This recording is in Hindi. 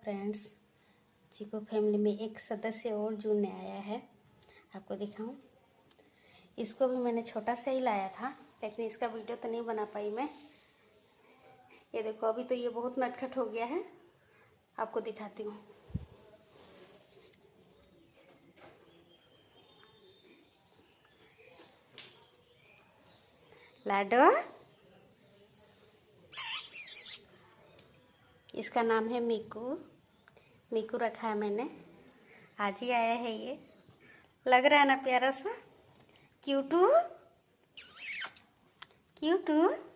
फ्रेंड्स, चिको फैमिली में एक सदस्य और जुड़ने आया है। आपको दिखाऊं, इसको भी मैंने छोटा सा ही लाया था, लेकिन इसका वीडियो तो नहीं बना पाई मैं। ये देखो, अभी तो ये बहुत नटखट हो गया है। आपको दिखाती हूँ। लाडो, इसका नाम है मीकू। मीकू रखा है मैंने, आज ही आया है ये। लग रहा है ना प्यारा सा, क्यूटू क्यूटू।